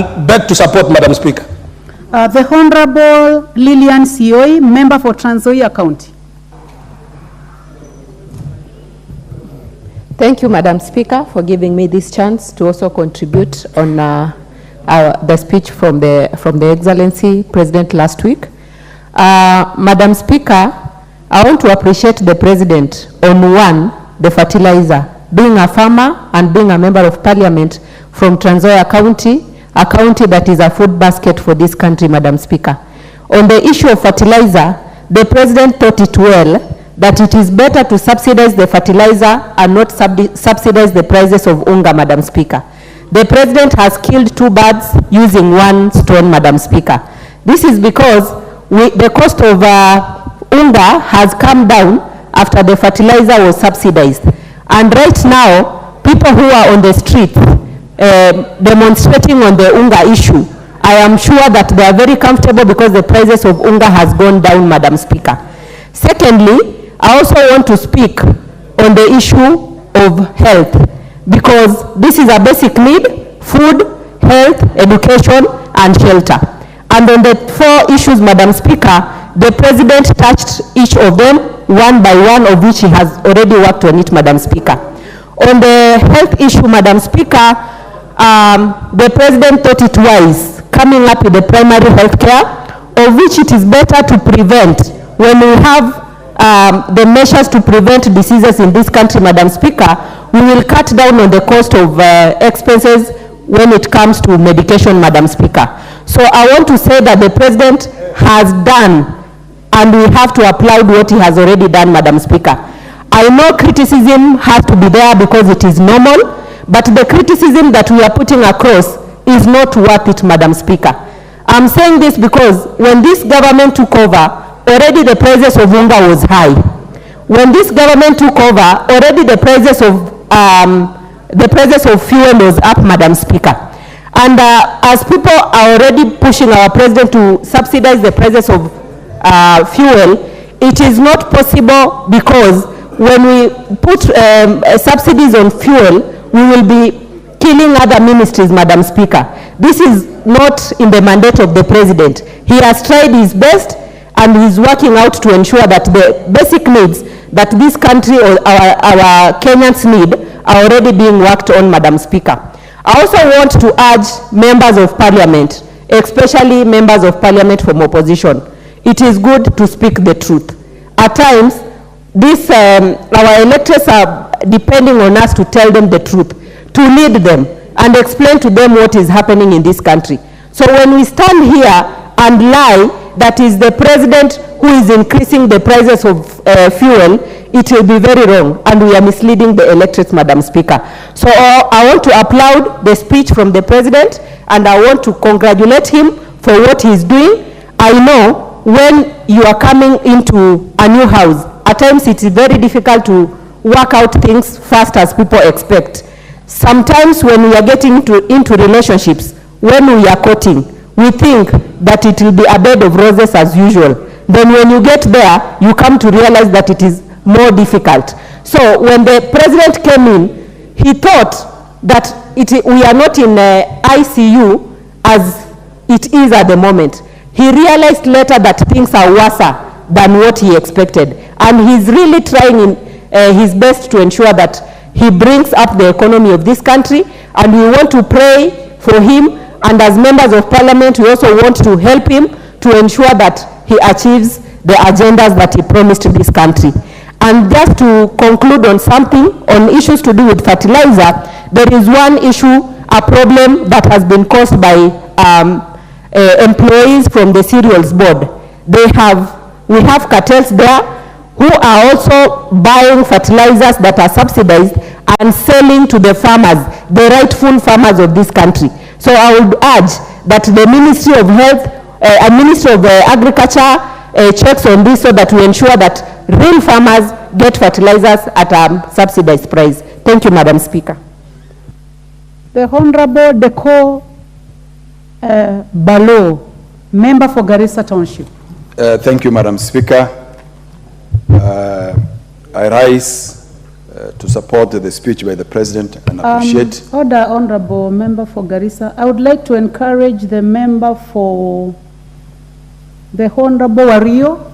and beg to support, Madam Speaker. The Honorable Lillian Sioi, member for Trans Nzoia County. Thank you, Madam Speaker, for giving me this chance to also contribute on the speech from the Excellency President last week. Madam Speaker, I want to appreciate the President on the fertilizer, being a farmer and being a member of Parliament from Trans Nzoia County, a county that is a food basket for this country, Madam Speaker. On the issue of fertilizer, the President thought it well that it is better to subsidize the fertilizer and not subsidize the prices of unga, Madam Speaker. The President has killed two birds using one stone, Madam Speaker. This is because the cost of unga has come down after the fertilizer was subsidized. And right now, people who are on the street demonstrating on the unga issue, I am sure that they are very comfortable because the prices of unga has gone down, Madam Speaker. Secondly, I also want to speak on the issue of health, because this is a basic need: food, health, education, and shelter. And on the four issues, Madam Speaker, the President touched each of them one by one, of which he has already worked on it, Madam Speaker. On the health issue, Madam Speaker, the President thought it wise coming up with the primary health care, of which it is better to prevent. When we have the measures to prevent diseases in this country, Madam Speaker, we will cut down on the cost of expenses when it comes to medication, Madam Speaker. So I want to say that the President has done, and we have to applaud what he has already done, Madam Speaker. I know criticism has to be there because it is normal, but the criticism that we are putting across is not worth it, Madam Speaker. I'm saying this because when this government took over, already the prices of unga was high. When this government took over, already the prices of fuel was up, Madam Speaker. And as people are already pushing our President to subsidize the prices of fuel, it is not possible, because when we put subsidies on fuel, we will be killing other ministries, Madam Speaker. This is not in the mandate of the President. He has tried his best, and he's working out to ensure that the basic needs that this country or our Kenyans need are already being worked on, Madam Speaker. I also want to urge members of Parliament, especially members of Parliament from opposition, it is good to speak the truth. At times, our electors are depending on us to tell them the truth, to lead them and explain to them what is happening in this country. So when we stand here and lie that is the President who is increasing the prices of fuel, it will be very wrong, and we are misleading the electorate, Madam Speaker. So I want to applaud the speech from the President, and I want to congratulate him for what he is doing. I know when you are coming into a new house, at times it is very difficult to work out things fast as people expect. Sometimes when we are getting into relationships, when we are courting, we think that it will be a bed of roses as usual. Then when you get there, you come to realize that it is more difficult. So when the President came in, he thought that we are not in ICU as it is at the moment. He realized later that things are worse than what he expected. And he's really trying his best to ensure that he brings up the economy of this country, and we want to pray for him. And as members of Parliament, we also want to help him to ensure that he achieves the agendas that he promised to this country. And just to conclude on something, on issues to do with fertilizer, there is one issue, a problem that has been caused by employees from the cereals board. We have cartels there who are also buying fertilizers that are subsidized and selling to the farmers, the rightful farmers of this country. So I would urge that the Ministry of Health and Ministry of Agriculture checks on this so that we ensure that real farmers get fertilizers at a subsidized price. Thank you, Madam Speaker. The Honorable Deco Balo, member for Garissa Township. Thank you, Madam Speaker. I rise to support the speech by the President and appreciate. Order, Honorable Member for Garissa. I would like to encourage the member for the Honorable Wario